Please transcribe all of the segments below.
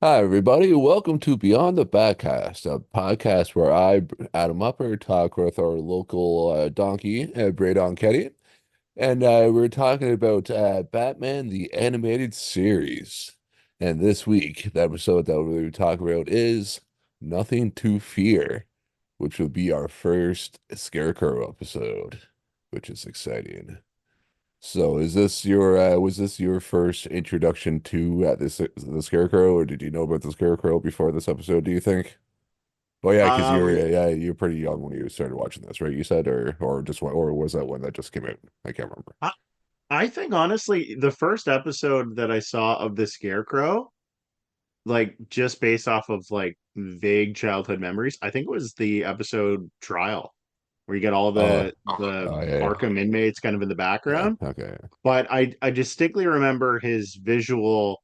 Hi, everybody. Welcome to Beyond the Backcast, a podcast where I, Adam Upper, talk with our local donkey, Braydon Ketty, and we're talking about Batman the Animated Series. And this week, the episode that we're talking about is Nothing to Fear, which will be our first Scarecrow episode, which is exciting. So is this your was this your first introduction to the Scarecrow, or did you know about the Scarecrow before this episode, do you think? Well, yeah, because you're Um, yeah, you're pretty young when you started watching this, right? You said, or was that one that just came out? I can't remember. I, I think honestly, the first episode that I saw of the Scarecrow, like just based off of like vague childhood memories, I think it was the episode Trial, where you get all Oh, the oh yeah, Arkham inmates kind of in the yeah, background. okay. But I distinctly remember his visual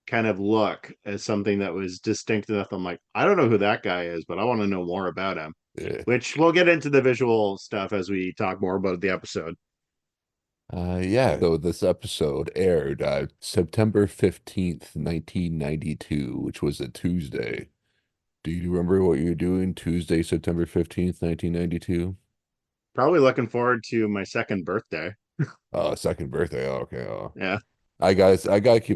kind of look as something that was distinct enough. I'm like, I don't know who that guy is, but I want to know more about him. Yeah. Which we'll get into the visual stuff as we talk more about the episode. Yeah. So this episode aired September 15th, 1992, which was a Tuesday. Do you remember what you were doing Tuesday, September 15th, 1992? Probably looking forward to my second birthday. Second birthday. Oh, okay. Oh. Yeah. I gotta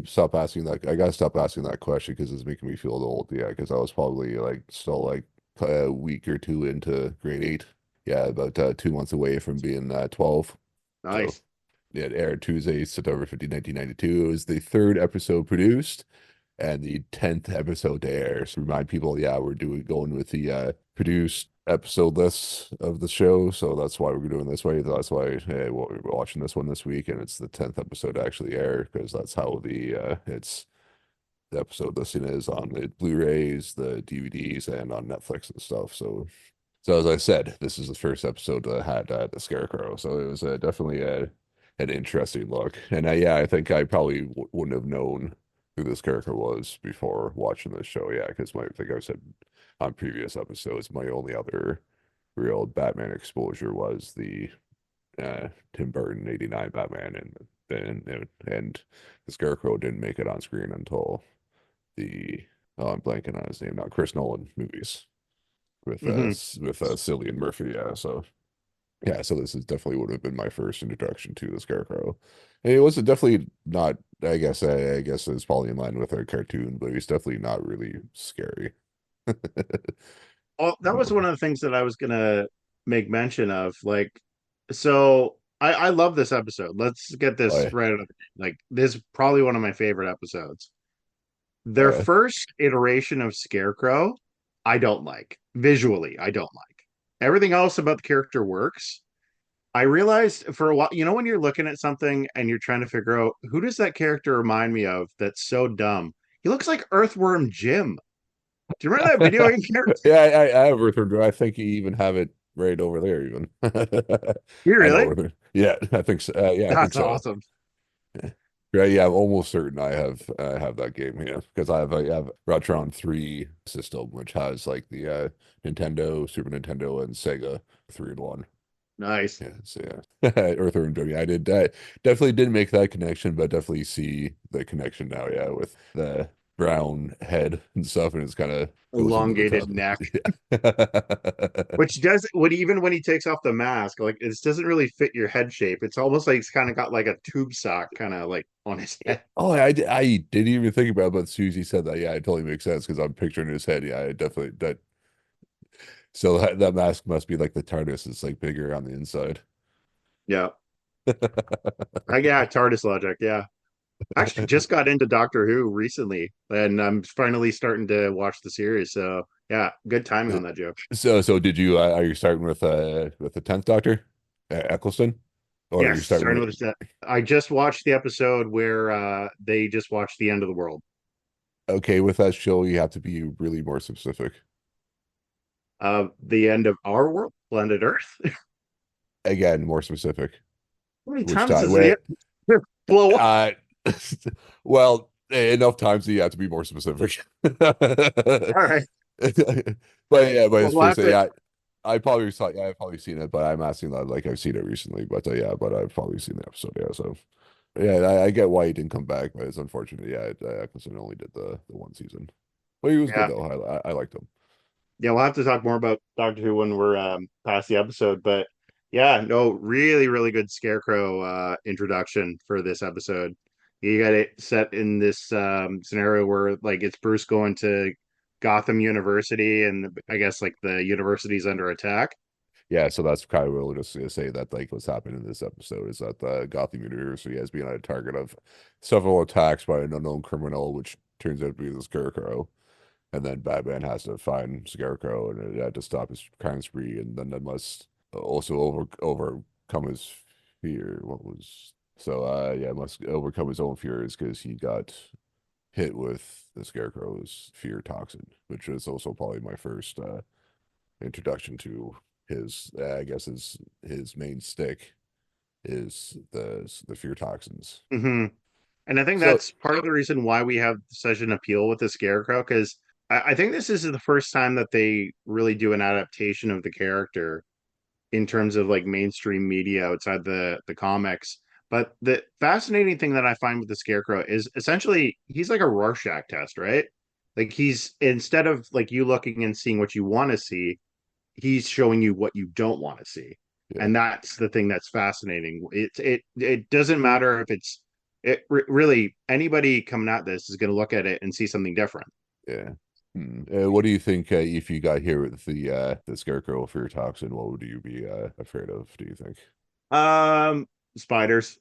stop asking that. I gotta stop asking that question because it's making me feel old. Yeah, because I was probably like still like a week or two into grade eight. Yeah, about 2 months away from being 12. So Nice. it aired Tuesday, September 15, 1992. It was the third episode produced and the 10th episode to air. So remind people, yeah, we're going with the produced episode list of the show. So that's why we're doing this way. That's why we're watching this one this week, and it's the 10th episode to actually air because that's how the episode listing is on the Blu-rays, the DVDs, and on Netflix and stuff. So as I said, this is the first episode that had the Scarecrow. So it was definitely an interesting look. And yeah, I think I probably w wouldn't have known who this character was before watching this show. Yeah, because I think I said on previous episodes, my only other real Batman exposure was the Tim Burton '89 Batman, and the Scarecrow didn't make it on screen until the I'm blanking on his name now, Chris Nolan movies Hmm. with Cillian Murphy. Yeah, so yeah, so this is definitely would have been my first introduction to the Scarecrow. And it was definitely not. I guess it's probably in line with a cartoon, but he's definitely not really scary. Well, that was one of the things that I was gonna make mention of. Like, so I love this episode. Let's get Oh this yeah, right out of the gate. Like, this is probably one of my favorite episodes. oh Their yeah. first iteration of Scarecrow, I don't like. Visually, I don't like. Everything else about the character works. I realized for a while, when you're looking at something and you're trying to figure out who does that character remind me of that's so dumb? He looks like Earthworm Jim. Do you remember that video game character? Yeah, I have Ruther. I think you even have it right over there. Even You I know really? Ruther. Yeah, I think so. Yeah, I think That's so. awesome. Yeah. Right, yeah, I'm almost certain I have that game here because I have Retron 3 system, which has like the Nintendo, Super Nintendo, and Sega 3 in 1. Nice. Yeah, so yeah, Earthworm Jim. Yeah, I definitely didn't make that connection, but definitely see the connection now. Yeah, with the brown head and stuff, and it's kind of goes over the Elongated top. neck. Yeah. Which does what even when he takes off the mask, like it doesn't really fit your head shape. It's almost like he's kind of got like a tube sock kind of like on his head. Oh, I didn't even think about it, but Susie said that. Yeah, it totally makes sense because I'm picturing his head. Yeah, it definitely that. So that mask must be like the TARDIS. It's like bigger on the inside. Yeah. Yeah, TARDIS logic. Yeah. Actually just got into Doctor Who recently and I'm finally starting to watch the series. So yeah, good timing on that joke. So did you are you starting with the 10th Doctor, Eccleston, or are you Yes, starting starting with with that. I just watched the episode where they just watched the end of the world. okay with that show? You have to be really more specific. The end of our world, planet Earth. Again, more specific. How many Which times time? does the Wait, blow up? uh, well, enough times that you have to be more specific. All right. But yeah, but Well, it's we'll have first, to. yeah, I probably saw, yeah, I've probably seen it, but I'm asking that like I've seen it recently, but yeah, but I've probably seen the episode, yeah, so. Yeah, I get why he didn't come back, but it's unfortunate. Yeah, Eccleston only did the one season, but he was good Yeah. though. I liked him. Yeah, we'll have to talk more about Doctor Who when we're past the episode. But yeah, no, really, really good Scarecrow introduction for this episode. You got it set in this scenario where like it's Bruce going to Gotham University, and I guess like the university's under attack. Yeah, so that's kind of what we're just gonna say that like what's happening in this episode is that the Gotham University has been a target of several attacks by an unknown criminal, which turns out to be the Scarecrow. And then Batman has to find Scarecrow and to stop his crime spree, and then they must also overcome his fear. What was so? Yeah, must overcome his own fears because he got hit with the Scarecrow's fear toxin, which is also probably my first introduction to his. I guess his main stick is the fear toxins. Hmm. And I think So that's part of the reason why we have such an appeal with the Scarecrow, because I think this is the first time that they really do an adaptation of the character in terms of like mainstream media outside the comics. But the fascinating thing that I find with the Scarecrow is essentially he's like a Rorschach test, right? Like he's instead of like you looking and seeing what you want to see, he's showing you what you don't want to see. yeah, And that's the thing that's fascinating. It doesn't matter if it's really anybody coming at this is going to look at it and see something different. yeah. What do you think if you got here with the Scarecrow fear toxin? What would you be afraid of? Do you think? Um, Spiders,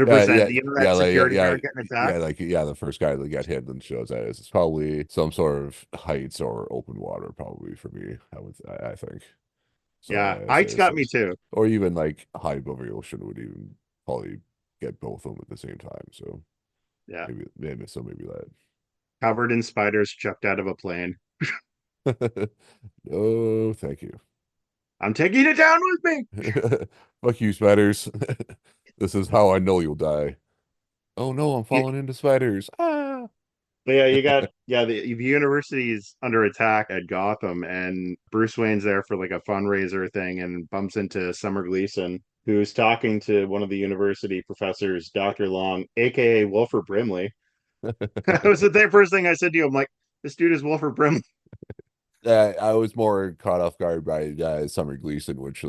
Yeah, 100%. yeah, You know yeah, that like yeah, security yeah, guard getting yeah, attacked? like yeah. The first guy that got hit and shows that it's probably some sort of heights or open water, probably for me. I think. So Yeah, Heights got me too. or even like high above the ocean would even probably get both of them at the same time. So Yeah, maybe covered in spiders chucked out of a plane. that. No, thank you. I'm taking it down with me. Fuck you, spiders. This is how I know you'll die. Oh no, I'm Yeah, falling into spiders. Ah. but yeah, you got the university is under attack at Gotham, and Bruce Wayne's there for like a fundraiser thing, and bumps into Summer Gleason, who's talking to one of the university professors, Dr. Long, aka Wilford Brimley. That was the first thing I said to you. I'm like, this dude is Wilford Brimley. I was more caught off guard by Summer Gleason, which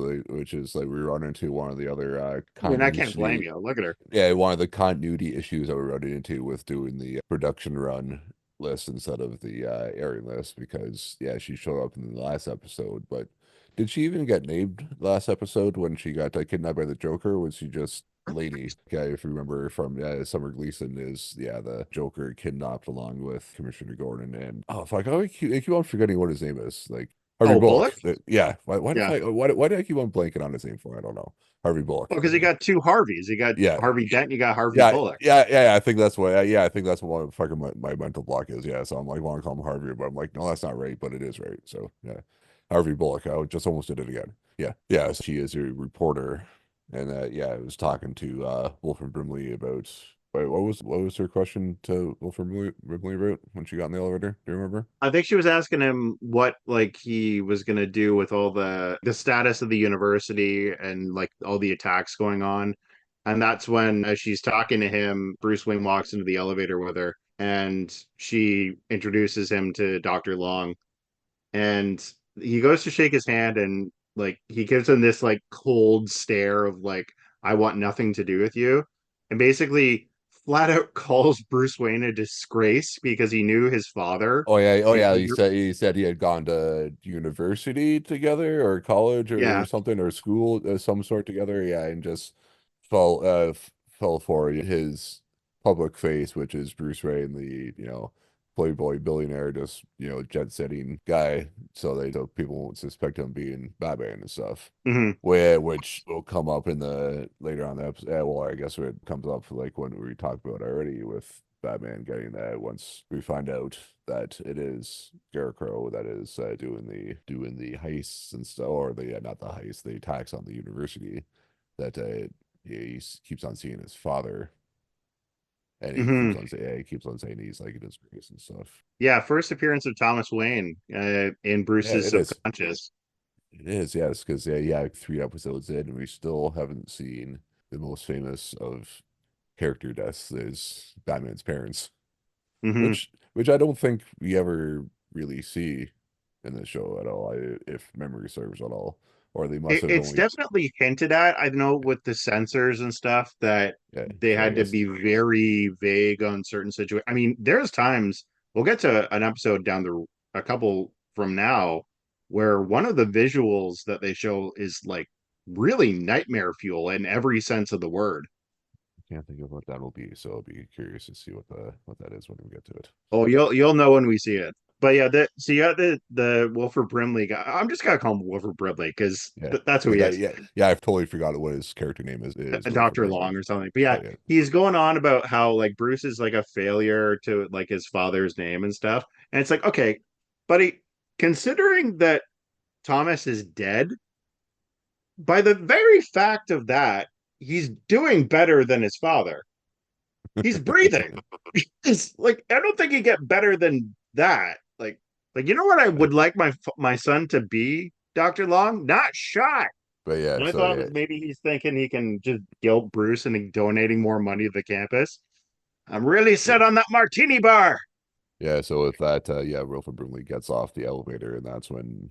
is like we run into one of the other I mean, I can't blame continuity. you. Look at her. Yeah, one of the continuity issues that we're running into with doing the production run list instead of the airing list because yeah, she showed up in the last episode, but did she even get named last episode when she got kidnapped by the Joker? Was she just Lady? Okay, if you remember from Summer Gleason is the Joker kidnapped along with Commissioner Gordon and oh fuck, I keep on forgetting what his name is. Like Harvey Oh, Bullock? Bullock. Yeah, why the Yeah. fuck why do I keep on blanking on his name for? I don't know. Harvey Bullock. Well, because you got two Harveys. You got Yeah, Harvey Dent, you got Harvey yeah, Bullock. yeah. I think that's what. Yeah, I think that's what fucking my mental block is. Yeah, so I'm like, want to call him Harvey, but I'm like, no, that's not right, but it is right. So yeah, Harvey Bullock. I just almost did it again. Yeah, yeah. She is a reporter, and yeah, I was talking to Wolfram Brimley about. Wait, what was her question to Brimley about when she got in the elevator? Do you remember? I think she was asking him what like he was gonna do with all the status of the university and like all the attacks going on. And that's when, as she's talking to him, Bruce Wayne walks into the elevator with her, and she introduces him to Dr. Long, and he goes to shake his hand, and like he gives him this like cold stare of like I want nothing to do with you, and basically flat out calls Bruce Wayne a disgrace because he knew his father. Oh And yeah. He said he had gone to university together or college or yeah. something or school of some sort together. Yeah, and just fell for his public face, which is Bruce Wayne, the playboy billionaire, just jet setting guy, so people won't suspect him being Batman and stuff. Hmm. Which will come up in the later on the episode. Yeah, well, I guess it comes up like when we talked about already with Batman getting that once we find out that it is Scarecrow that is doing the heists and stuff, or the not the heist, the attacks on the university. That keeps on seeing his father, and Hmm. he keeps on saying he's like in his grace and stuff. Yeah, first appearance of Thomas Wayne in Yeah, Bruce's it is. subconscious. It is, yes, because yeah, 3 episodes in, and we still haven't seen the most famous of character deaths is Batman's parents, Hmm. which I don't think we ever really see in the show at all, if memory serves at all, or they must have It's only definitely hinted at. I know with the censors and stuff that yeah. they So I had to guess be very vague on certain situations. I mean, there's times we'll get to an episode down the a couple from now where one of the visuals that they show is like really nightmare fuel in every sense of the word. I can't think of what that'll be. So I'll be curious to see what that is when we get to it. Oh, you'll know when we see it. But yeah, so you got the Wilford Brimley guy. I'm just gonna call him Wilford Brimley because Yeah, that's who yeah, he is. yeah. I've totally forgot what his character name is Wilford Dr. Brimley. Long or something. But yeah, Oh yeah, he's going on about how like Bruce is like a failure to like his father's name and stuff. And it's like, okay, buddy, considering that Thomas is dead, by the very fact of that, he's doing better than his father. He's breathing. It's like I don't think you get better than that. Like you know what I would like my son to be, Dr. Long? Not shot. but yeah, My so thought yeah, was maybe he's thinking he can just guilt Bruce into donating more money to the campus. I'm really set on that martini bar. yeah. So with that, yeah, Wilford Brimley gets off the elevator, and that's when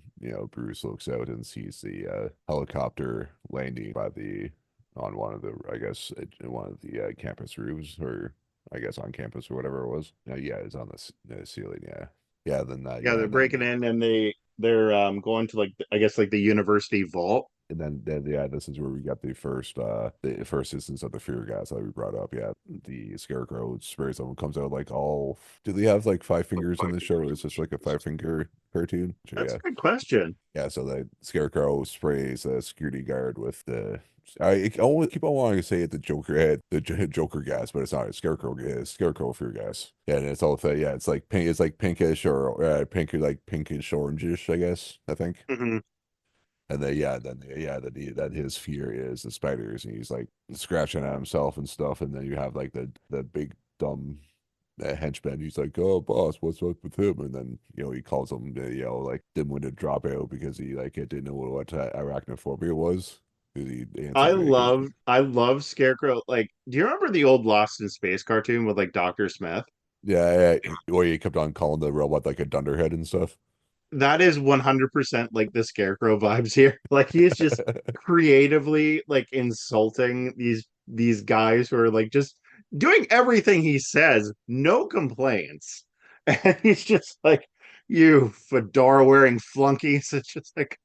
Bruce looks out and sees the helicopter landing by the on one of the I guess in one of the campus roofs, or I guess on campus or whatever it was. Yeah, it's on the ceiling. Yeah, yeah. Then Yeah, yeah, they're and then breaking in and they're going to like I guess like the university vault. then yeah, this is where we got the first instance of the fear gas that we brought up. Yeah, the Scarecrow sprays someone comes out like all. Do they have like five fingers in the show, or is this like a five finger cartoon? Sure, That's yeah, a good question. yeah. So the Scarecrow sprays a security guard with the. I only keep on wanting to say it the Joker had the Joker gas, but it's not. It's Scarecrow gas, Scarecrow fear gas. Yeah, and it's all yeah. It's like pink. It's like pinkish or pink, like pinkish orangish. I guess I think. Hmm. And then that his fear is the spiders, and he's like scratching at himself and stuff. And then you have like the big dumb henchman. He's like, "Oh, boss, what's up with him?" And then he calls him like dim-witted dropout because he like it didn't know what arachnophobia was. He answered I love Scarecrow. Like, do you remember the old Lost in Space cartoon with like Dr. Smith? yeah, or he kept on calling the robot like a dunderhead and stuff. That is 100% like the Scarecrow vibes here. Like he is just creatively like insulting these guys who are like just doing everything he says, no complaints. And he's just like, you fedora wearing flunkies. It's just like,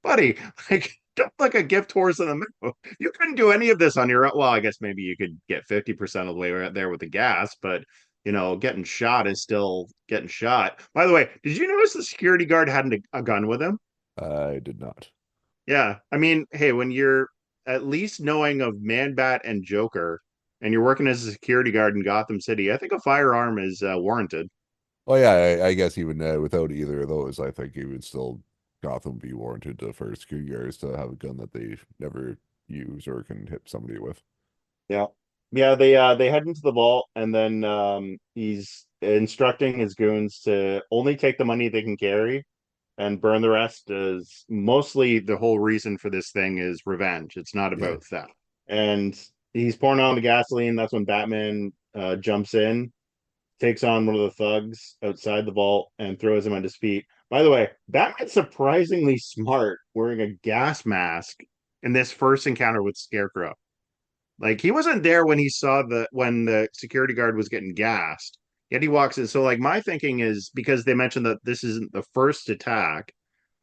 buddy, like don't like a gift horse in the mouth. You couldn't do any of this on your own. Well, I guess maybe you could get 50% of the way right there with the gas, but getting shot is still getting shot. By the way, did you notice the security guard had a gun with him? I did not. Yeah. I mean, hey, when you're at least knowing of Man Bat and Joker and you're working as a security guard in Gotham City, I think a firearm is warranted. Oh yeah, I guess even without either of those, I think even still Gotham be warranted for security guards to have a gun that they never use or can hit somebody with. Yeah. Yeah, they head into the vault and then he's instructing his goons to only take the money they can carry and burn the rest is mostly the whole reason for this thing is revenge. It's not Yeah, about theft. And he's pouring on the gasoline. That's when Batman jumps in, takes on one of the thugs outside the vault, and throws him on his feet. By the way, Batman's surprisingly smart wearing a gas mask in this first encounter with Scarecrow. Like he wasn't there when he saw when the security guard was getting gassed. Yet he walks in. So like my thinking is because they mentioned that this isn't the first attack,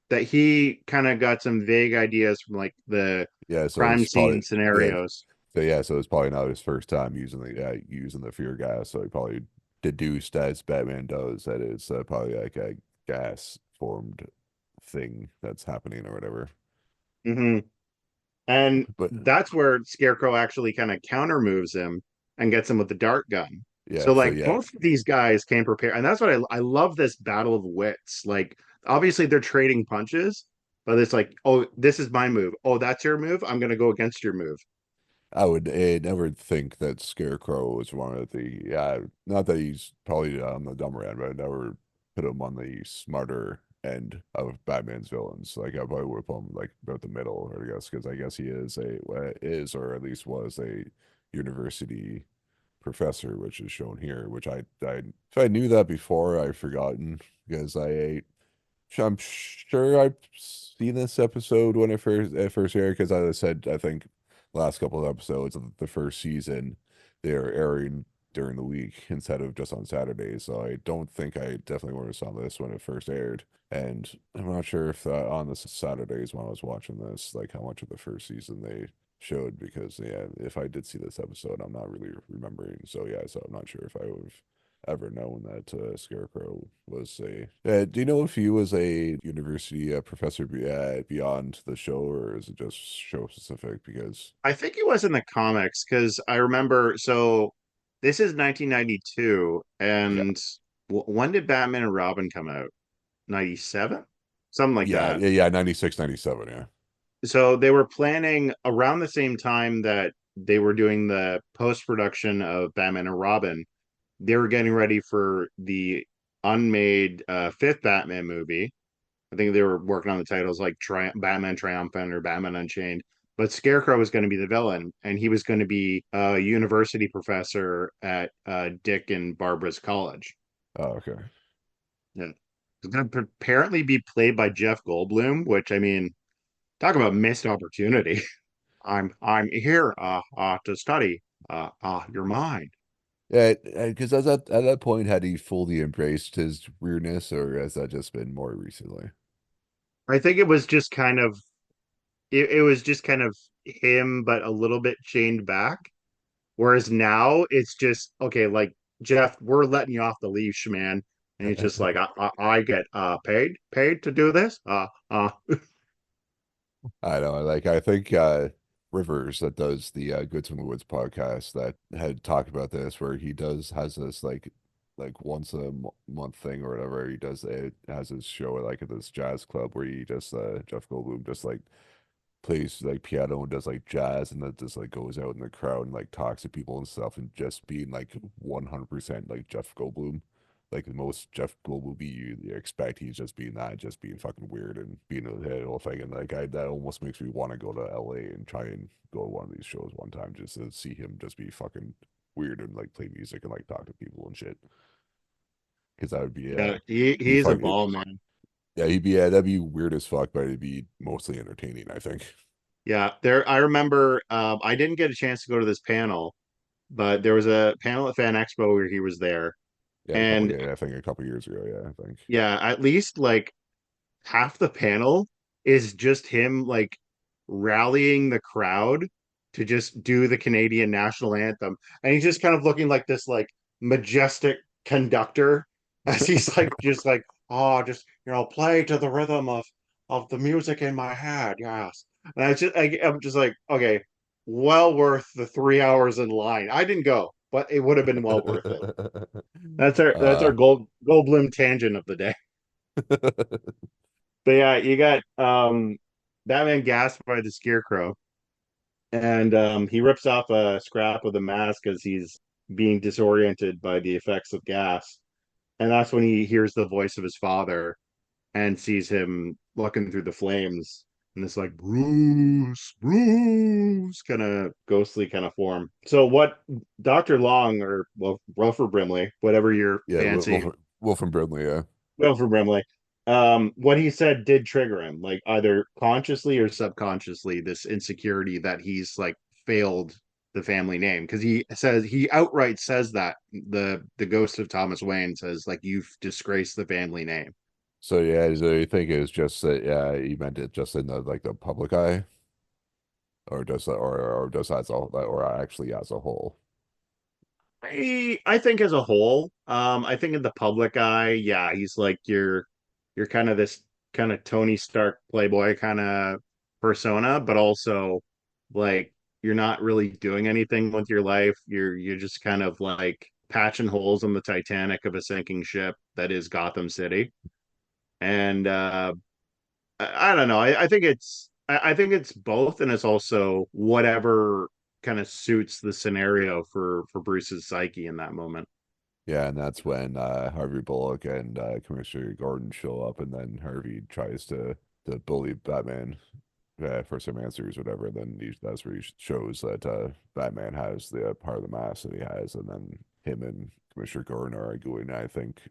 that he kind of got some vague ideas from like the yeah. So crime it's scene probably yeah. scenarios. So yeah, so it's probably not his first time using the fear gas. So he probably deduced as Batman does that it's probably like a gas formed thing that's happening or whatever. Hmm. And But that's where Scarecrow actually kind of counter moves him and gets him with the dart gun. yeah, So so like yeah, both of these guys came prepared, and that's what I love this battle of wits. Like obviously they're trading punches, but it's like, oh, this is my move. Oh, that's your move. I'm gonna go against your move. I would never think that Scarecrow was one of the not that he's probably on the dumber end, but I never put him on the smarter end of Batman's villains. Like I probably would put him like about the middle, or I guess because I guess he is or at least was a university. professor, which is shown here, which I if I knew that before, I've forgotten because I'm sure I've seen this episode when it first aired because as I said, I think last couple of episodes of the first season they are airing during the week instead of just on Saturdays. So I don't think I definitely would have saw this when it first aired. And I'm not sure if on the Saturdays when I was watching this, like how much of the first season they showed because yeah, if I did see this episode, I'm not really remembering. So yeah, so I'm not sure if I would have ever known that Scarecrow was a. Do you know if he was a university professor beyond the show, or is it just show specific? Because I think he was in the comics because I remember. So this is 1992, yeah, and when did Batman and Robin come out? 97, something like yeah, that. yeah, yeah, 96, 97, yeah. So they were planning around the same time that they were doing the post production of Batman and Robin. They were getting ready for the unmade fifth Batman movie. I think they were working on the titles like Batman Triumphant or Batman Unchained. But Scarecrow was going to be the villain, and he was going to be a university professor at Dick and Barbara's college. Oh, okay. Yeah. He's going to apparently be played by Jeff Goldblum, which I mean, talk about missed opportunity. I'm here to study your mind. Yeah, because at that point, had he fully embraced his weirdness, or has that just been more recently? I think it was just kind of it was just kind of him, but a little bit chained back. Whereas now it's just okay, like Jeff, we're letting you off the leash, man. And he's just like, I get paid to do this. I know, like I think Rivers that does the Goods from the Woods podcast that had talked about this where he does has this like once a month thing or whatever he does it has his show like at this jazz club where he just Jeff Goldblum just like plays like piano and does like jazz and then just like goes out in the crowd and like talks to people and stuff and just being like 100% like Jeff Goldblum. Like the most Jeff Goldblum you expect, he's just being that, just being fucking weird and being a whole thing. And like that almost makes me want to go to LA and try and go to one of these shows one time just to see him just be fucking weird and like play music and like talk to people and shit. Because that would Yeah, be he's a fucking ball man. yeah, that'd be weird as fuck, but it'd be mostly entertaining, I think. Yeah, there. I remember. I didn't get a chance to go to this panel, but there was a panel at Fan Expo where he was there, Yeah, and I think a couple years ago. Yeah, I think. yeah, at least like half the panel is just him like rallying the crowd to just do the Canadian national anthem. And he's just kind of looking like this like majestic conductor as he's like just like, oh, just play to the rhythm of the music in my head. Yes. And I'm just like, okay, well worth the 3 hours in line. I didn't go, but it would have been well worth it. That's our uh, Goldblum tangent of the day. But yeah, you got Batman gasped by the Scarecrow, and he rips off a scrap of the mask as he's being disoriented by the effects of gas. And that's when he hears the voice of his father and sees him looking through the flames. And it's like Bruce, kind of ghostly kind of form. So what Dr. Long or well, Wilford Brimley, whatever your yeah, fancy Wolf and Brindley. Yeah. Wilford Brimley. What he said did trigger him, like either consciously or subconsciously, this insecurity that he's like failed the family name because he outright says that the ghost of Thomas Wayne says like you've disgraced the family name. So yeah, so you think it was just that? Yeah, he meant it just in the like the public eye, or just as a or actually as a whole. I think as a whole, I think in the public eye, yeah, he's like you're kind of this kind of Tony Stark playboy kind of persona, but also like you're not really doing anything with your life. You're just kind of like patching holes in the Titanic of a sinking ship that is Gotham City. And I don't know. I think it's both, and it's also whatever kind of suits the scenario for Bruce's psyche in that moment. Yeah, and that's when Harvey Bullock and Commissioner Gordon show up, and then Harvey tries to bully Batman. for some answers, whatever. And then that's where he shows that Batman has the part of the mask that he has, and then him and Commissioner Gordon are arguing. I think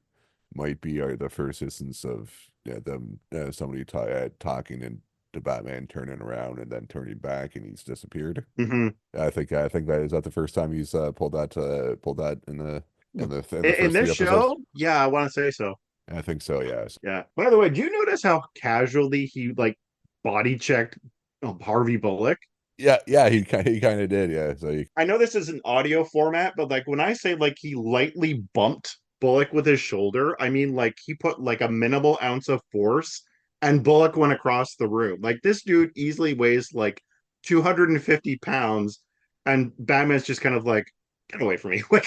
might be the first instance of them somebody talking and to Batman turning around and then turning back, and he's disappeared. Hmm. I think that is that the first time he's pulled that in the In first this three episodes. show, yeah, I want to say so. I think so. Yes. Yeah. By the way, do you notice how casually he like body checked Harvey Bullock? Yeah. Yeah. He kind of did. Yeah. So I know this is an audio format, but like when I say like he lightly bumped Bullock with his shoulder, I mean like he put like a minimal ounce of force and Bullock went across the room. Like this dude easily weighs like 250 pounds and Batman's just kind of like, get away from me. Like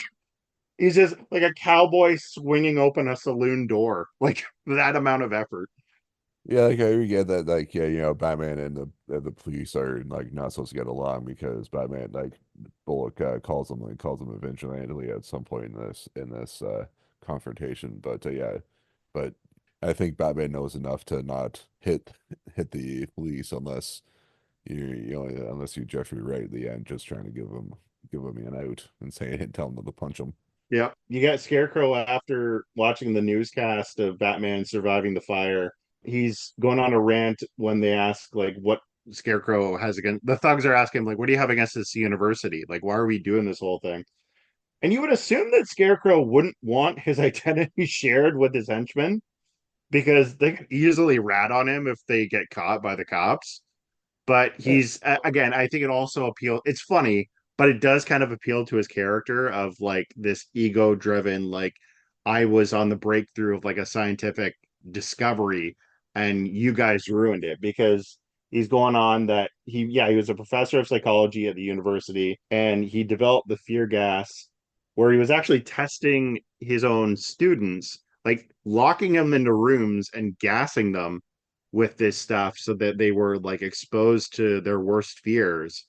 he's just like a cowboy swinging open a saloon door. Like that amount of effort. yeah, like I get that, like yeah, Batman and the police are like not supposed to get along because Batman like Bullock calls him a vigilante at some point in this confrontation. But yeah, but I think Batman knows enough to not hit the police unless unless you Jeffrey Wright at the end just trying to give him an out and say and tell him to punch him. Yeah. You got Scarecrow after watching the newscast of Batman surviving the fire. He's going on a rant when they ask like what Scarecrow has against the thugs are asking like what do you have against this university? Like why are we doing this whole thing? And you would assume that Scarecrow wouldn't want his identity shared with his henchmen because they could easily rat on him if they get caught by the cops. But Yeah. he's again, I think it also appeal. It's funny, but it does kind of appeal to his character of like this ego driven, like I was on the breakthrough of like a scientific discovery and you guys ruined it because he's going on that he was a professor of psychology at the university and he developed the fear gas where he was actually testing his own students, like locking them into rooms and gassing them with this stuff so that they were like exposed to their worst fears.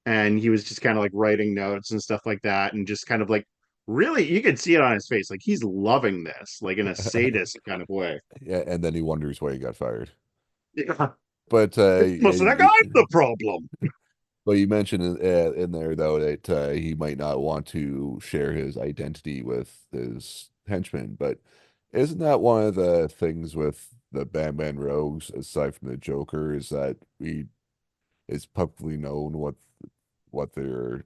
And he was just kind of like writing notes and stuff like that. And just kind of like really, you could see it on his face. Like he's loving this, like in a sadist kind of way. Yeah, and then he wonders why he got fired. Yeah. But It's almost like I'm the problem. but you mentioned in there though that he might not want to share his identity with his henchmen. But isn't that one of the things with the Batman rogues, aside from the Joker, is that it's publicly known what their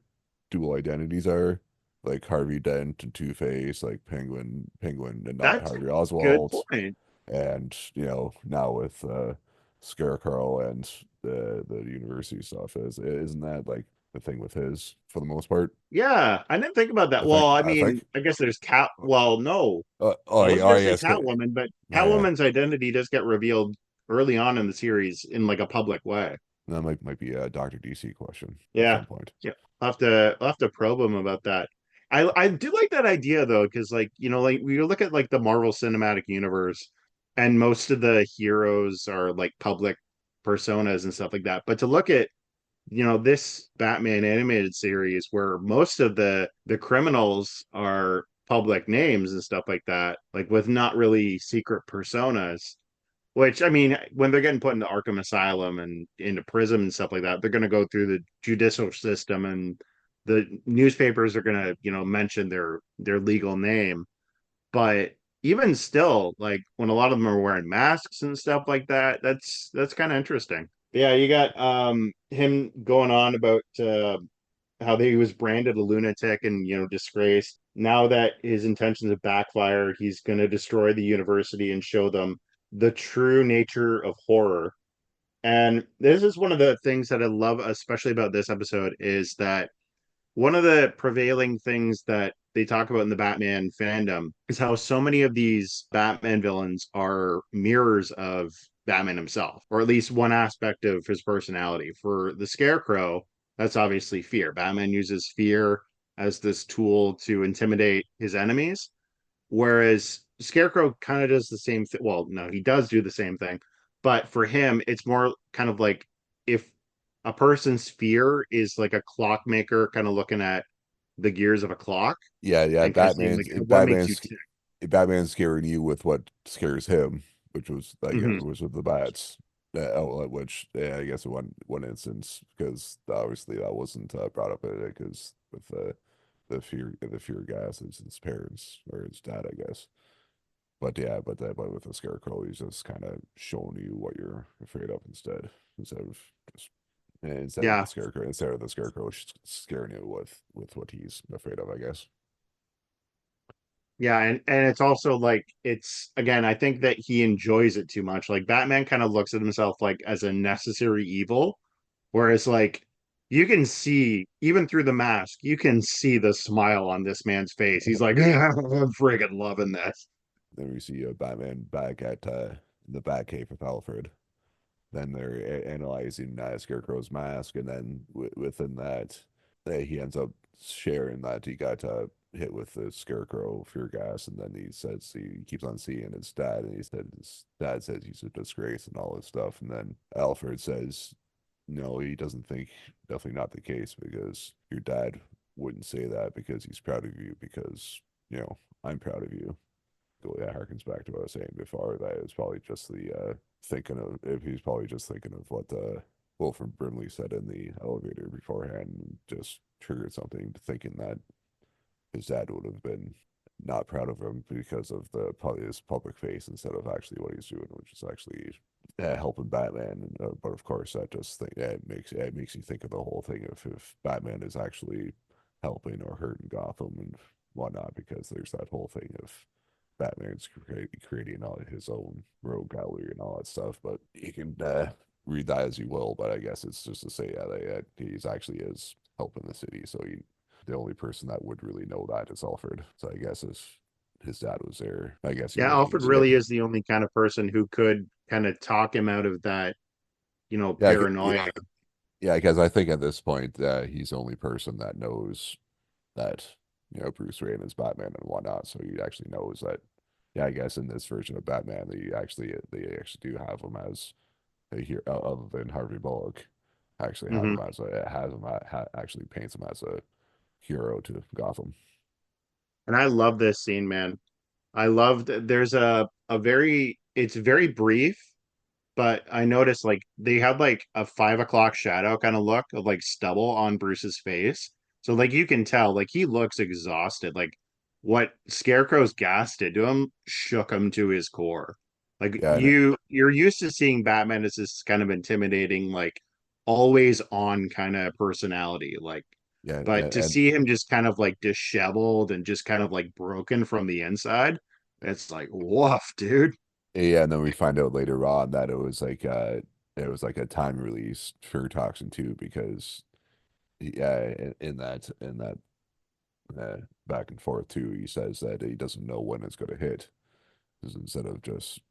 dual identities are? Like Harvey Dent and Two-Face, like Penguin and not That's a Harvey good Oswald. point. And now with Scarecrow and the university stuff isn't that like the thing with his for the most part? Yeah, I didn't think about that. I Well, think I I mean, think I guess there's Cat. Well, no, I was oh gonna say yes, Catwoman, but yeah, Catwoman's identity does get revealed early on in the series in like a public way. that might be a Dr. DC question at Yeah. some point. Yeah. I'll have to probe him about that. I do like that idea though, because like, like we look at like the Marvel Cinematic Universe and most of the heroes are like public personas and stuff like that. But to look at, this Batman animated series where most of the criminals are public names and stuff like that, like with not really secret personas. Which I mean, when they're getting put into Arkham Asylum and into prison and stuff like that, they're going to go through the judicial system, and the newspapers are going to, mention their legal name. But even still, like when a lot of them are wearing masks and stuff like that, that's kind of interesting. Yeah, you got him going on about how he was branded a lunatic and disgraced. Now that his intentions have backfired, he's going to destroy the university and show them the true nature of horror. And this is one of the things that I love, especially about this episode, is that one of the prevailing things that they talk about in the Batman fandom is how so many of these Batman villains are mirrors of Batman himself, or at least one aspect of his personality. For the Scarecrow, that's obviously fear. Batman uses fear as this tool to intimidate his enemies, whereas Scarecrow kind of does the same thing. Well, no, he does do the same thing, but for him, it's more kind of like if a person's fear is like a clockmaker kind of looking at the gears of a clock Yeah, and kind of seeing like what makes you tick. Batman's scaring you with what scares him, which was like Mhm. was with the bats. which yeah, I guess in one instance, because obviously that wasn't brought up in it, because with the fear gas is his parents or his dad, I guess. But yeah, but with the scarecrow, he's just kind of showing you what you're afraid of instead of just Yeah. instead of the scarecrow scaring you with what he's afraid of, I guess. Yeah, and it's also like it's again, I think that he enjoys it too much. Like Batman kind of looks at himself like as a necessary evil, whereas like you can see even through the mask, you can see the smile on this man's face. He's like, yeah, I'm friggin' loving this. Then we see Batman back at the Batcave with Alfred. Then they're analyzing Scarecrow's mask, and then within that, he ends up sharing that he got hit with the Scarecrow fear gas, and then he says he keeps on seeing his dad, and he said his dad says he's a disgrace and all this stuff, and then Alfred says no, he doesn't think definitely not the case because your dad wouldn't say that because he's proud of you because I'm proud of you. So that harkens back to what I was saying before. That it was probably just the thinking of if he's probably just thinking of what Wilford Brimley said in the elevator beforehand, and just triggered something, thinking that his dad would have been not proud of him because of the probably his public face instead of actually what he's doing, which is actually helping Batman. And, but of course, that just think it makes you think of the whole thing of if Batman is actually helping or hurting Gotham and whatnot, because there's that whole thing of Batman's creating all his own rogue gallery and all that stuff. But you can read that as you will. But I guess it's just to say that he's actually is helping the city. So the only person that would really know that is Alfred. So I guess if his dad was there, I guess he Yeah, wouldn't even Alfred say it. really is the only kind of person who could kind of talk him out of that, Yeah, paranoia. yeah, because I think at this point he's the only person that knows that Bruce Wayne is Batman and whatnot. So he actually knows that. Yeah, I guess in this version of Batman, they actually do have him as a hero, other than Harvey Bullock. Actually, have Hmm. him as a has him actually paints him as a hero to Gotham. And I love this scene, man. I loved there's a very it's very brief, but I noticed like they had like a 5 o'clock shadow kind of look of like stubble on Bruce's face. So like you can tell like he looks exhausted. Like what Scarecrow's gas did to him shook him to his core. Like Yeah, and you're used to seeing Batman as this kind of intimidating, like always on kind of personality. Like yeah, but to see him just kind of like disheveled and just kind of like broken from the inside, it's like woof, dude. yeah, and then we find out later on that it was like a time release for toxin too, because yeah, in that back and forth too, he says that he doesn't know when it's going to hit, 'cause instead of just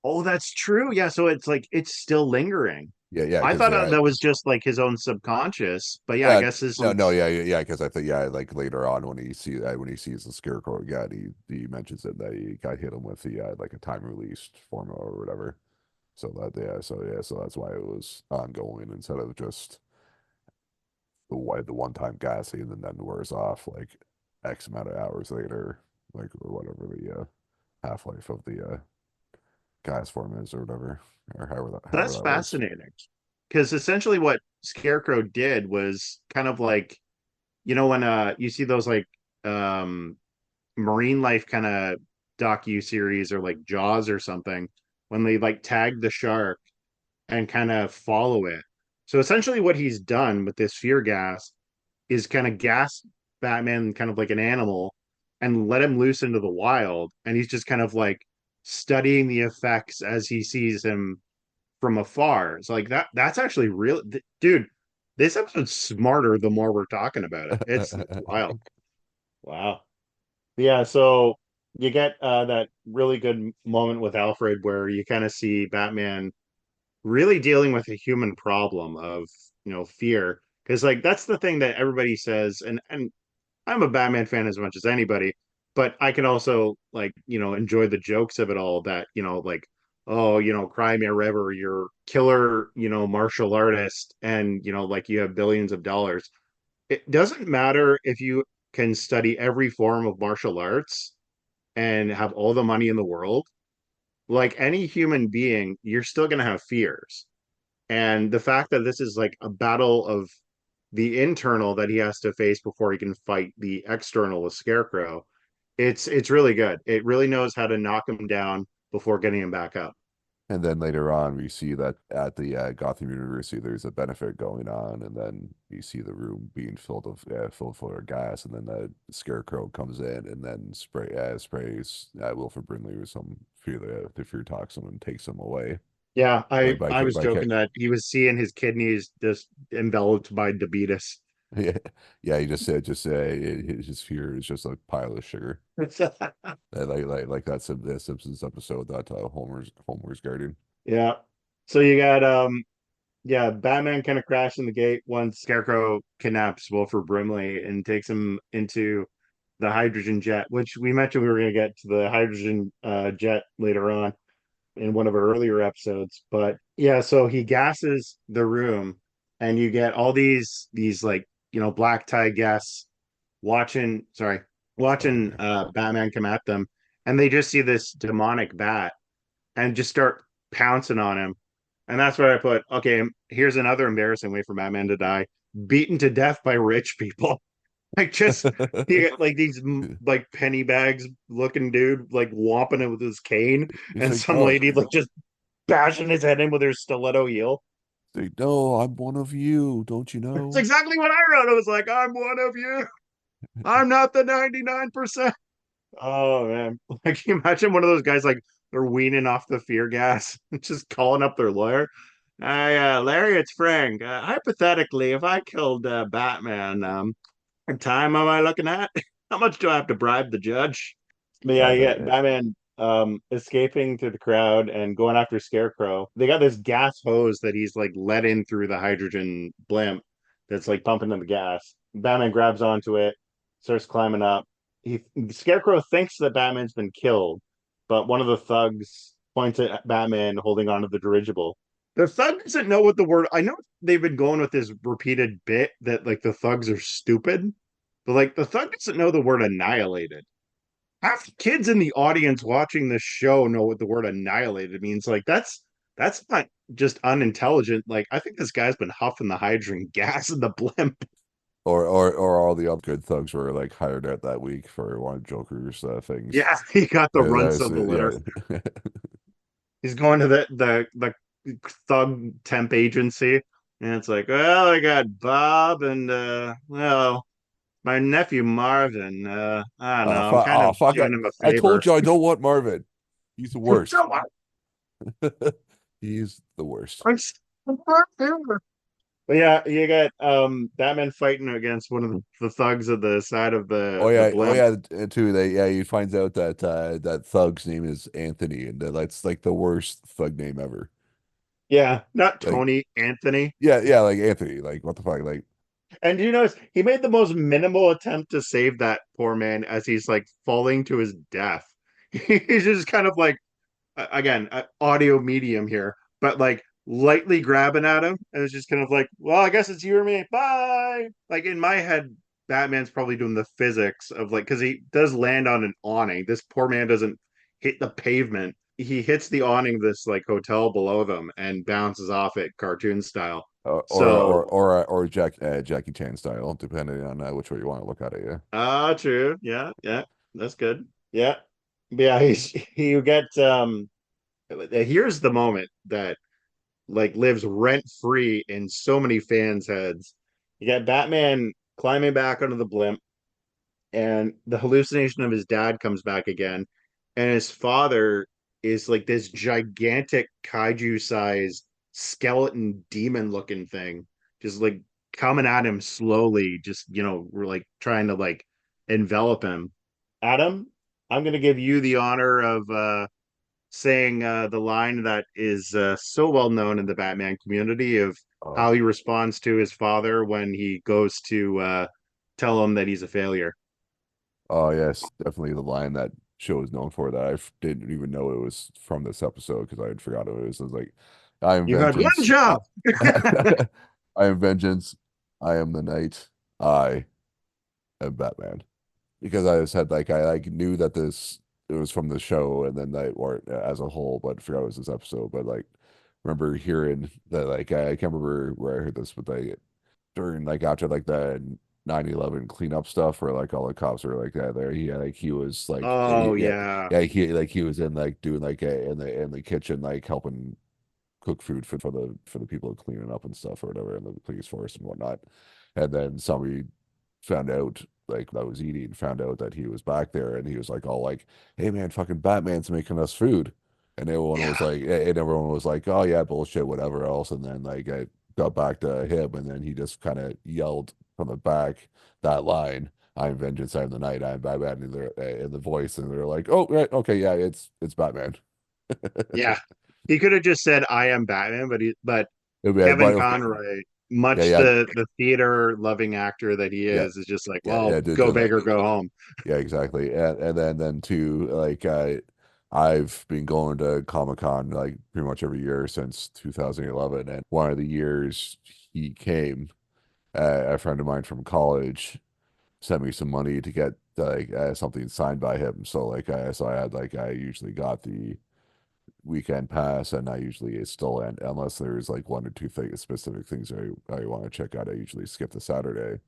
Oh, that's true. Yeah, so it's like it's still lingering. yeah, I because thought that was just like his own subconscious, but yeah, I yeah, guess this no, no, is. yeah, because I think yeah, like later on when he sees the scarecrow again, he mentions it that he got hit him with the like a time released formula or whatever. So that's why it was ongoing instead of just the one time gassing and then wears off like X amount of hours later, like or whatever the half life of the gas form is or whatever, or however That's that works. fascinating. Because essentially what Scarecrow did was kind of like, when you see those like um marine life kind of docu series or like Jaws or something, when they like tag the shark and kind of follow it. So essentially what he's done with this fear gas is kind of gas Batman kind of like an animal and let him loose into the wild. And he's just kind of like studying the effects as he sees him from afar. It's like that's actually real, dude. This episode's smarter the more we're talking about it. It's wild. Wow. Yeah, so you get that really good moment with Alfred where you kind of see Batman really dealing with a human problem of, fear. Because like that's the thing that everybody says, and I'm a Batman fan as much as anybody, but I can also like, enjoy the jokes of it all that, like, oh, cry me a river, you're killer, martial artist, and like you have billions of dollars. It doesn't matter if you can study every form of martial arts and have all the money in the world. Like any human being, you're still gonna have fears. And the fact that this is like a battle of the internal that he has to face before he can fight the external with Scarecrow, it's really good. It really knows how to knock him down before getting him back up. And then later on, we see that at the Gotham University, there's a benefit going on, and then you see the room being filled full of gas, and then the Scarecrow comes in and then sprays Wilford Brimley with some fear toxin and takes him away. Yeah, By I was by joking that he was seeing his kidneys just enveloped by diabetes. yeah, yeah. He just said his fear is just a pile of sugar. Like that's the Simpsons episode that Homer's guarding. Yeah. So you got yeah, Batman kind of crashing the gate once Scarecrow kidnaps Wilford Brimley and takes him into the hydrogen jet, which we mentioned we were going to get to the hydrogen jet later on in one of our earlier episodes. But yeah, so he gasses the room, and you get all these like black tie guests watching, sorry, watching Okay. Batman come at them, and they just see this demonic bat and just start pouncing on him. And that's where I put, okay, here's another embarrassing way for Batman to die: beaten to death by rich people. Like just you get like these like penny bags looking dude like whopping it with his cane, He's and like, some no, lady like just bashing his head in with her stiletto heel. like, no, I'm one of you, don't you It's know? exactly what I wrote. I was like, I'm one of you. I'm not the 99%. Oh man. Like can you imagine one of those guys like they're weaning off the fear gas, just calling up their lawyer. Larry, it's Frank. Hypothetically, if I killed Batman, what time am I looking at? How much do I have to bribe the judge? But yeah, Yeah, you get Batman escaping through the crowd and going after Scarecrow. They got this gas hose that he's like let in through the hydrogen blimp that's like pumping in the gas. Batman grabs onto it, starts climbing up. He Scarecrow thinks that Batman's been killed, but one of the thugs points at Batman holding onto the dirigible. The thug doesn't know what the word. I know they've been going with this repeated bit that like the thugs are stupid, but like the thug doesn't know the word annihilated. Half the kids in the audience watching this show know what the word annihilated means. Like that's not just unintelligent. Like I think this guy's been huffing the hydrogen gas in the blimp. or all the other good thugs were like hired out that week for one of Joker's things. Yeah, he got the runts That's of the litter. yeah. He's going to the thug temp agency, and it's like, well, I got Bob and well, my nephew Marvin. I don't know. I'm kind Oh of fuck! doing him a I favor. told you I don't want Marvin. He's the worst. Come on, He's the worst. I'm But yeah, you got Batman fighting against one of the thugs at the side of the Oh blimp. yeah, too. He finds out that that thug's name is Anthony, and that's like the worst thug name ever. Yeah, not Like Tony, Anthony. yeah, like Anthony. Like what the fuck? Like And you notice he made the most minimal attempt to save that poor man as he's like falling to his death. He's just kind of like again, audio medium here, but like lightly grabbing at him, and it's just kind of like, well, I guess it's you or me. Bye. Like in my head, Batman's probably doing the physics of like because he does land on an awning. This poor man doesn't hit the pavement. He hits the awning of this like hotel below them and bounces off it cartoon style. So, Jackie Chan style, depending on which way you want to look at it. Yeah. true. Yeah, yeah, that's good. Yeah. But yeah, you get here's the moment that like lives rent free in so many fans' heads. You got Batman climbing back onto the blimp, and the hallucination of his dad comes back again, and his father is like this gigantic kaiju sized skeleton demon looking thing, just like coming at him slowly, just we're like trying to like envelop him. Adam, I'm gonna give you the honor of saying the line that is so well known in the Batman community of Oh, how he responds to his father when he goes to tell him that he's a failure. oh yes, definitely the line that show is known for that didn't even know it was from this episode because I had forgot it was. I was like, I am You had one vengeance. job. I am vengeance. I am the knight. I am Batman. Because I just had like I like knew that this it was from the show and then or as a whole, but forgot it was this episode. But like remember hearing that like I can't remember where I heard this, but like during like after like the 9/11 cleanup stuff where like all the cops were like that there he was like Oh yeah. he was in like doing like in the kitchen like helping cook food for the people cleaning up and stuff or whatever in the police force and whatnot. And then somebody found out like I was eating, found out that he was back there and he was like all like, "Hey man, fucking Batman's making us food." Yeah. And everyone was like, "Oh yeah, bullshit, whatever else." And then like I got back to him and then he just kind of yelled from the back that line, "I'm vengeance, I'm the night, I'm Batman" in the voice, and they're like, "Oh right, okay, yeah, it's Batman." Yeah. He could have just said I am Batman, but Yeah, Kevin but Conroy, yeah, much yeah, the theater loving actor that he yeah, is just like, yeah, well, did go just big or go home. yeah, exactly. And then too, like I've been going to Comic-Con like pretty much every year since 2011, and one of the years he came, a friend of mine from college sent me some money to get like something signed by him. So like so I had like I usually got the weekend pass, and I usually it's still and unless there's like one or two specific things I want to check out, I usually skip the Saturday.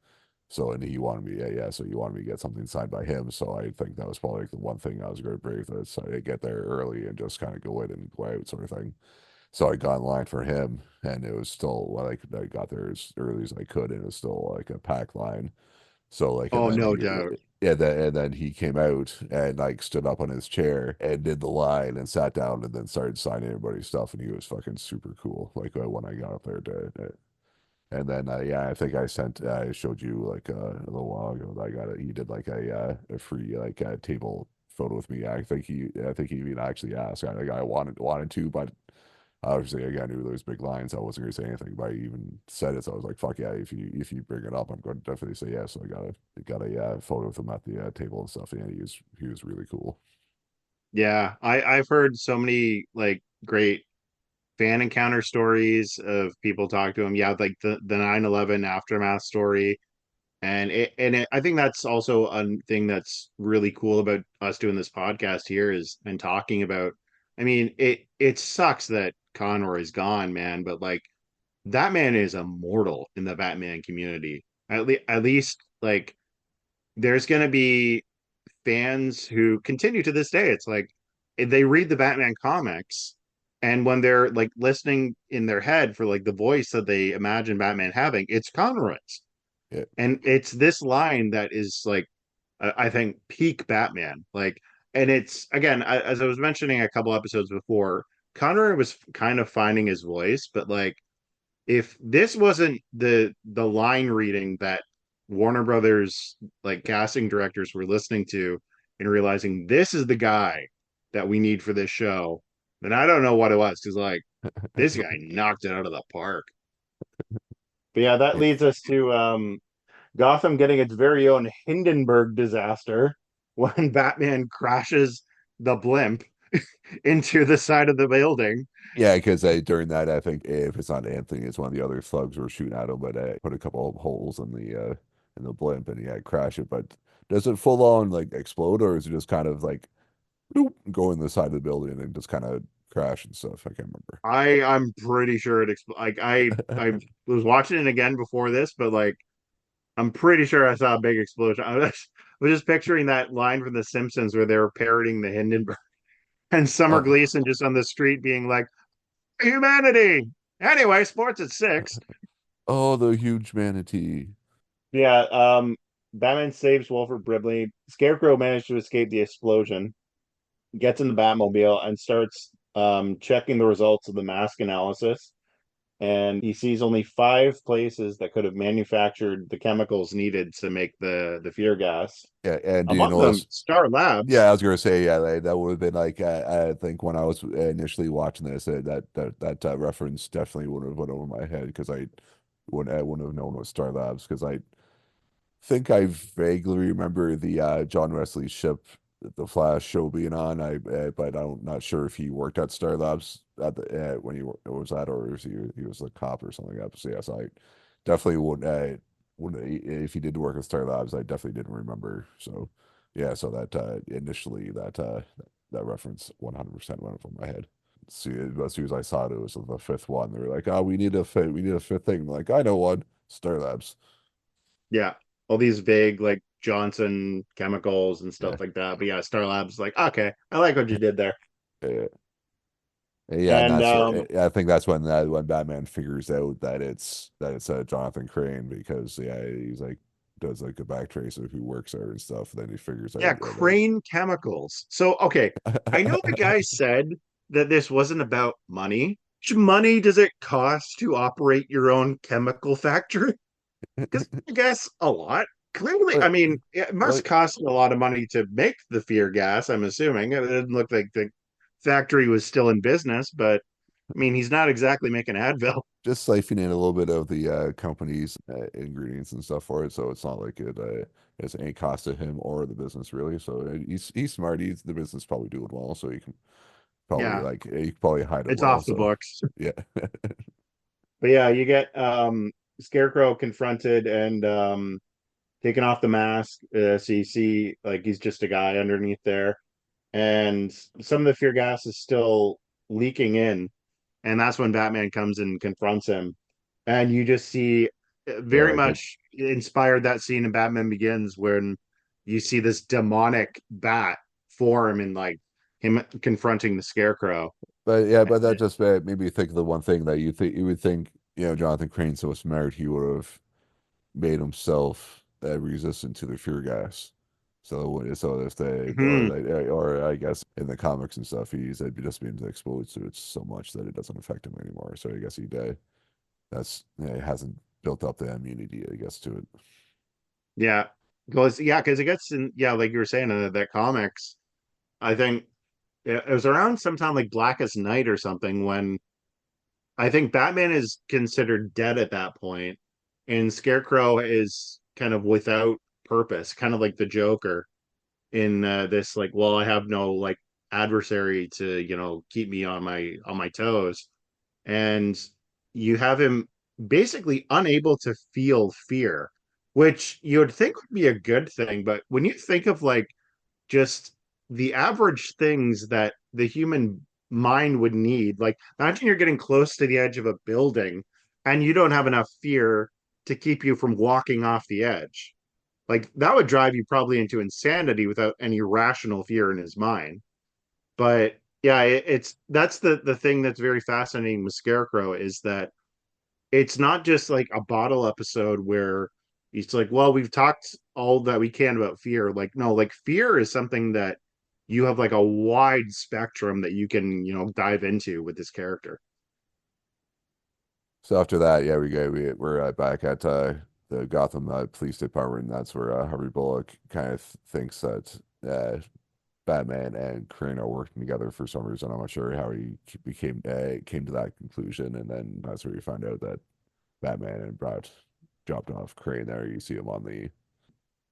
So and he wanted me, so he wanted me to get something signed by him. So I think that was probably like the one thing I was very brave that so I get there early and just kind of go in and go out sort of thing. So I got in line for him, and it was still like I got there as early as I could, and it was still like a packed line. So like, and Oh, then no he, doubt. and then he came out and like stood up on his chair and did the line and sat down and then started signing everybody's stuff, and he was fucking super cool. Like when I got up there to and then yeah, I think I showed you like a little while ago that I got it. He did like a free like table photo with me. I think he even actually asked. I wanted to, but obviously again, I knew those big lines. I wasn't gonna say anything, but I even said it. So I was like, fuck yeah, if you bring it up, I'm going to definitely say yes. So I got a photo of him at the table and stuff. And he was really cool. Yeah, I've heard so many like great fan encounter stories of people talk to him. Yeah, like the 9/11 aftermath story. I think that's also a thing that's really cool about us doing this podcast here is and talking about. I mean, it sucks that Conroy is gone, man, but like that man is immortal in the Batman community. At least like there's gonna be fans who continue to this day. It's like they read the Batman comics, and when they're like listening in their head for like the voice that they imagine Batman having, it's Conroy's. Yeah, And it's this line that is like, I think, peak Batman. Like, and it's again, as I was mentioning a couple episodes before, Conroy was kind of finding his voice, but like if this wasn't the line reading that Warner Brothers like casting directors were listening to and realizing this is the guy that we need for this show, then I don't know what it was because like this guy knocked it out of the park. But yeah, that yeah, leads us to Gotham getting its very own Hindenburg disaster when Batman crashes the blimp into the side of the building. yeah. Because during that, I think if it's not Anthony, it's one of the other thugs were shooting at him, but put a couple of holes in the blimp, and yeah, crash it. But does it full on like explode, or is it just kind of like boop, go in the side of the building and just kind of crash and stuff? I can't I'm pretty sure like I remember. was watching it again before this, but like I'm pretty sure I saw a big explosion. Was just picturing that line from The Simpsons where they were parroting the Hindenburg and Summer Oh, Gleason just on the street being like, "Humanity." Anyway, sports at 6. oh, the huge manatee. Yeah, Batman saves Wilford Brimley. Scarecrow managed to escape the explosion, gets in the Batmobile, and starts checking the results of the mask analysis. And he sees only 5 places that could have manufactured the chemicals needed to make the fear gas. Yeah, and do you Among them, notice? Star Yeah, Labs. I was gonna say, yeah, that would have been like I think when I was initially watching this, that reference definitely would have went over my head because I wouldn't have known what Star Labs because I think I vaguely remember the John Wesley ship, the Flash show being on. But I'm not sure if he worked at Star Labs at the when was that, or if he was a cop or something like that. So yes, I definitely wouldn't if he did work at Star Labs. I definitely didn't remember. So yeah, so that initially that reference 100% went over my head. as soon as I saw it, it was the fifth one. They were like, "Oh, we need a fifth thing." I'm like, I know one, Star Labs. Yeah. All these vague like Johnson chemicals and Yeah, stuff like that. But yeah, Star Labs like, okay, I like what you did there. yeah, yeah. And And that's I think that's when Batman figures out that it's Jonathan Crane because yeah, he's like does like a back trace of who works there and stuff. Then he figures out yeah, yeah that Crane Chemicals. So okay, I know the guy said that this wasn't about money. How much money does it cost to operate your own chemical factory? Because I guess a lot. Clearly, I but mean, it must like cost a lot of money to make the fear gas, I'm assuming. It didn't look like the factory was still in business, but I mean, he's not exactly making Advil. just siphoning a little bit of the company's ingredients and stuff for it, so it's not like it's any cost to him or the business really. So he's smart. He's the business probably doing well, so he can probably Yeah, like he can probably hide it it's well. off the So books. yeah, But yeah, you get Scarecrow confronted and taking off the mask. So you see, like, he's just a guy underneath there. And some of the fear gas is still leaking in. And that's when Batman comes and confronts him. And you just see yeah, very like it, much inspired that scene in Batman Begins when you see this demonic bat form and like him confronting the Scarecrow. but yeah, but that just made me think of the one thing that you would think Jonathan Crane's so smart he would have made himself resistant to the fear gas. So if Mhm. or I guess in the comics and stuff, he's just been exposed to it so much that it doesn't affect him anymore. So I guess he that's he hasn't built up the immunity, I guess, to it. Yeah. Because it gets in, yeah, like you were saying, that comics, I think it was around sometime like Blackest Night or something when I think Batman is considered dead at that point, and Scarecrow is kind of without purpose, kind of like the Joker in this like, well, I have no like adversary to keep me on my toes, and you have him basically unable to feel fear, which you would think would be a good thing, but when you think of like just the average things that the human mind would need. Like, imagine you're getting close to the edge of a building and you don't have enough fear to keep you from walking off the edge. Like, that would drive you probably into insanity without any rational fear in his mind. But yeah, it's that's the thing that's very fascinating with Scarecrow is that it's not just like a bottle episode where it's like, well, we've talked all that we can about fear. Like, no, like fear is something that you have like a wide spectrum that you can, dive into with this character. So after that, yeah, we're back at the Gotham Police Department, and that's where Harvey Bullock kind of thinks that Batman and Crane are working together for some reason. I'm not sure how he came to that conclusion, and then that's where you find out that Batman and Brad dropped off Crane there. You see him on the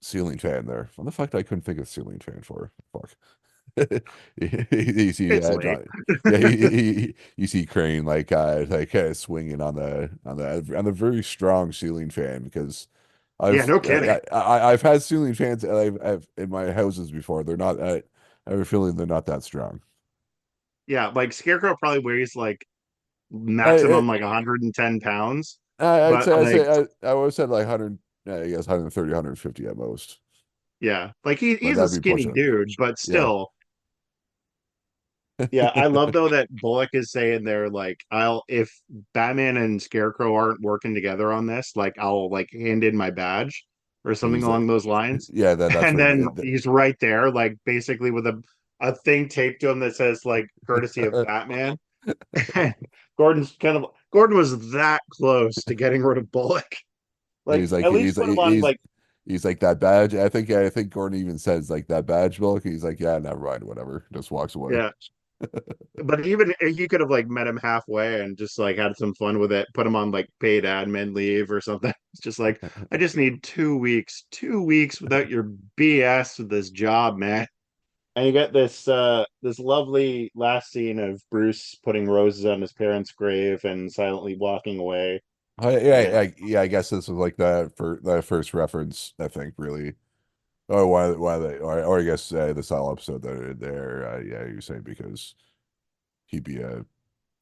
ceiling fan there. What the fuck I couldn't think of ceiling fan for? Fuck. You see It's late. John, yeah, you see Crane like swinging on the very strong ceiling fan because Yeah, no kidding. I've had ceiling fans I've in my houses before. They're not I have a feeling they're not that strong. Yeah, like Scarecrow probably weighs like I maximum like 110 pounds, I'd but say like, I always said like 100 I guess 130 150 at most, yeah, like but he's a that'd be skinny pushing it. dude, but Yeah. still. Yeah, I love though that Bullock is saying there, like, I'll if Batman and Scarecrow aren't working together on this, like I'll like hand in my badge or And something he's like, along those lines. yeah, that's And what then he's right there, like basically with a thing taped to him that says like courtesy of Batman. And Gordon was that close to getting rid of Bullock. Like he's like at least put him on like he's like that badge. I think Gordon even says like that badge book. He's like, yeah, never mind, whatever. Just walks away. yeah. But even he could have like met him halfway and just like had some fun with it, put him on like paid admin leave or something. It's just like, I just need 2 weeks, 2 weeks without your BS with this job, man. And you get this lovely last scene of Bruce putting roses on his parents' grave and silently walking away. And Yeah, I guess this was like the first reference, I think, really. Or why they or I guess the style episode that they're yeah, you're saying because he'd be a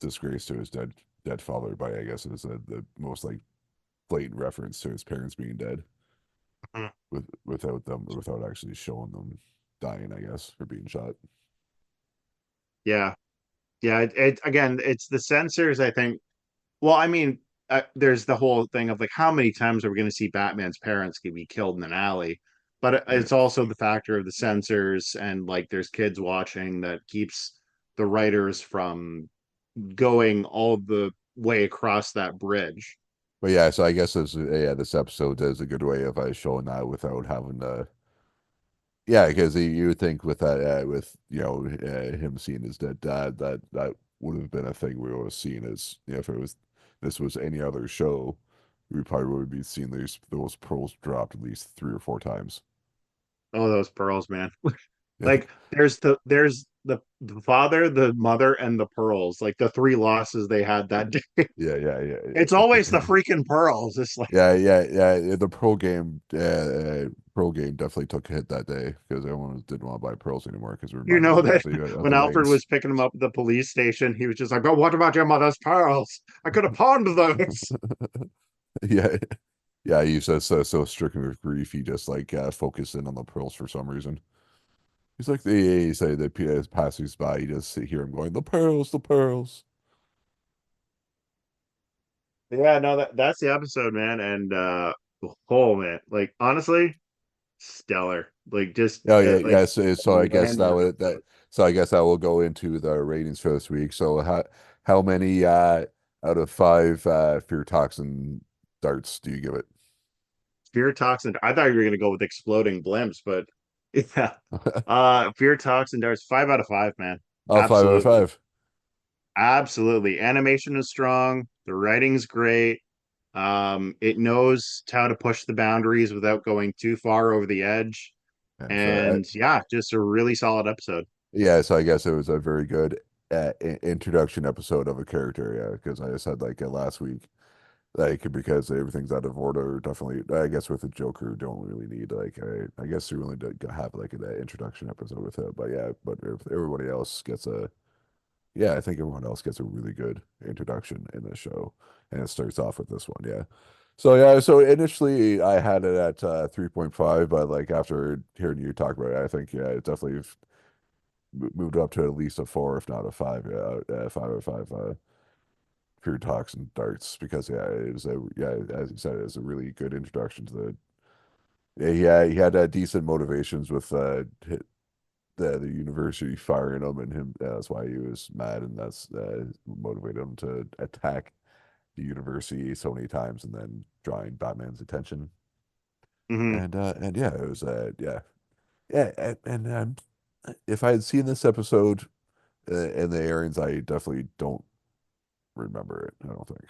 disgrace to his dead father by, I guess, is the most like blatant reference to his parents being dead Mhm. without actually showing them dying, I guess, or being shot. Yeah. Yeah. It again, it's the censors, I think. Well, I mean, there's the whole thing of like how many times are we going to see Batman's parents get be killed in an alley? But Yeah. it's also the factor of the censors and like there's kids watching that keeps the writers from going all the way across that bridge. But yeah, so I guess this episode is a good way of showing that without having to. Yeah, because you would think with that, with him seeing his dead dad, that would have been a thing we would have seen as if it was this was any other show, we probably would be seeing those pearls dropped at least 3 or 4 times. Oh, those pearls, man. Yeah, Like there's the father, the mother, and the pearls. Like the three losses they had that day. yeah, yeah, It's always the freaking pearls. It's like yeah. The pro game definitely took a hit that day because everyone didn't want to buy pearls anymore because you know reminded that of when the Alfred rings. was picking him up at the police station, he was just like, "But what about your mother's pearls? I could have pawned those." Yeah, yeah. He's just so stricken with grief. He just like focused in on the pearls for some reason. He's like he say that as passers by, you just hear him going, the pearls." Yeah, no, that's the episode, man. And oh man, like honestly, stellar. Like just Oh yeah, like yeah. So I a guess landmark episode. so I guess that will go into the ratings for this week. So how many out of five fear toxin darts do you give it? Fear toxin. I thought you were gonna go with exploding blimps, but yeah. Fear toxin darts, 5 out of 5, man. Oh, 5 out of Absolutely. 5. Absolutely. Animation is strong, the writing's great. It knows how to push the boundaries without going too far over the edge. Yeah, so And yeah, just a really solid episode. yeah, so I guess it was a very good introduction episode of a character. Yeah, because I said like last week, like because everything's out of order. Definitely, I guess with the Joker, don't really need like I guess you really don't have like an introduction episode with it. But yeah, but if everybody else gets a yeah, I think everyone else gets a really good introduction in the show, and it starts off with this one. Yeah. So yeah, so initially I had it at 3.5, but like after hearing you talk about it, I think yeah, it definitely moved up to at least a 4, if not a 5. Yeah, 5 out of 5. Pure toxin darts because yeah, it was a yeah, as you said, it was a really good introduction to the. Yeah, he had decent motivations with the university firing him and him. That's why he was mad, and that's motivated him to attack the university so many times, and then drawing Batman's attention. Hmm. And yeah, it was yeah, and if I had seen this episode in the airings, I definitely don't remember it. I don't think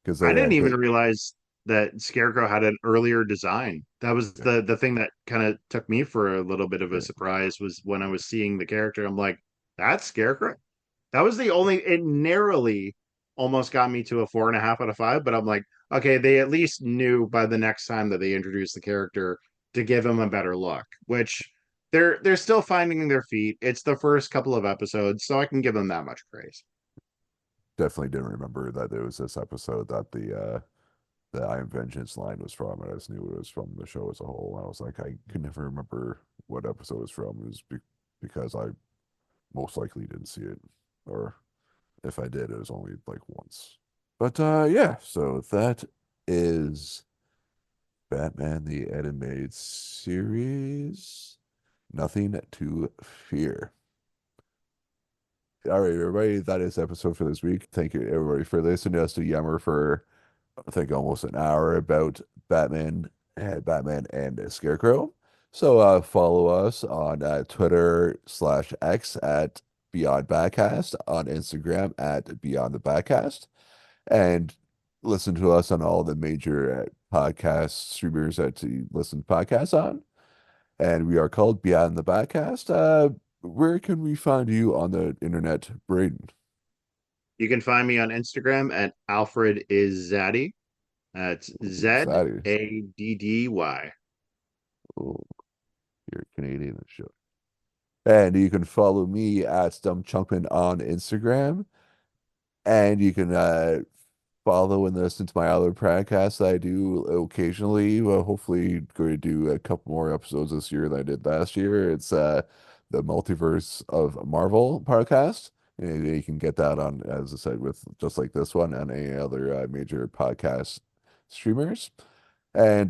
because I yeah, didn't even 'cause- realize that Scarecrow had an earlier design. That was yeah, the thing that kind of took me for a little bit of a yeah, surprise was when I was seeing the character. I'm like, that's Scarecrow. That was the only, it narrowly almost got me to a 4.5 out of 5, but I'm like, okay, they at least knew by the next time that they introduced the character to give him a better look, which they're still finding their feet. It's the first couple of episodes, so I can give them that much praise. definitely didn't remember that it was this episode that the I Am Vengeance line was from. And I just knew it was from the show as a whole. I was like, I could never remember what episode it's from. It was because I most likely didn't see it, or if I did, it was only like once. But yeah, so that is Batman the Animated Series. Nothing to fear. All right, everybody, that is episode for this week. Thank you, everybody, for listening to us to yammer for, I think, almost an hour about Batman and Scarecrow. So follow us on Twitter/X at Beyond Backcast, on Instagram at Beyond the Backcast, and listen to us on all the major podcast streamers that you listen to podcasts on. And we are called Beyond the Backcast. Where can we find you on the internet, Braden? You can find me on Instagram at Alfred is Zaddy. That's Zaddy. Zaddy. Oh, you're Canadian, sure. And you can follow me at Chunkman on Instagram. And you can follow and listen to my other podcasts that I do occasionally. Well, hopefully going to do a couple more episodes this year than I did last year. It's the Multiverse of Marvel podcast. And you can get that on, as I said, with just like this one and any other major podcast streamers. And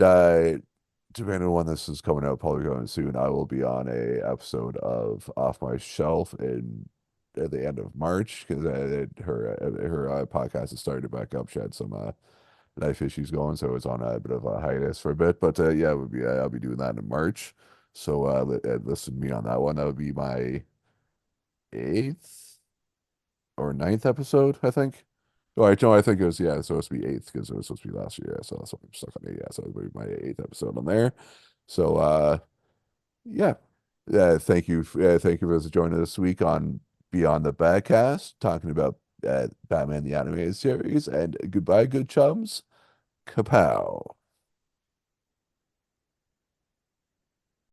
depending on when this is coming out, probably going soon, I will be on a episode of Off My Shelf in at the end of March because her podcast has started back up. She had some life issues going, so it's on a bit of a hiatus for a bit. But yeah, it would be I'll be doing that in March. So listen to me on that one. That would be my eighth or ninth episode, I think. Oh, I know. I think it was it's supposed to be eighth because it was supposed to be last year. So that's why I'm stuck on eight. Yeah, so it would be my eighth episode on there. So yeah, thank you for joining us this week on Beyond the Badcast, talking about Batman the Animated Series. And goodbye, good chums. Kapow.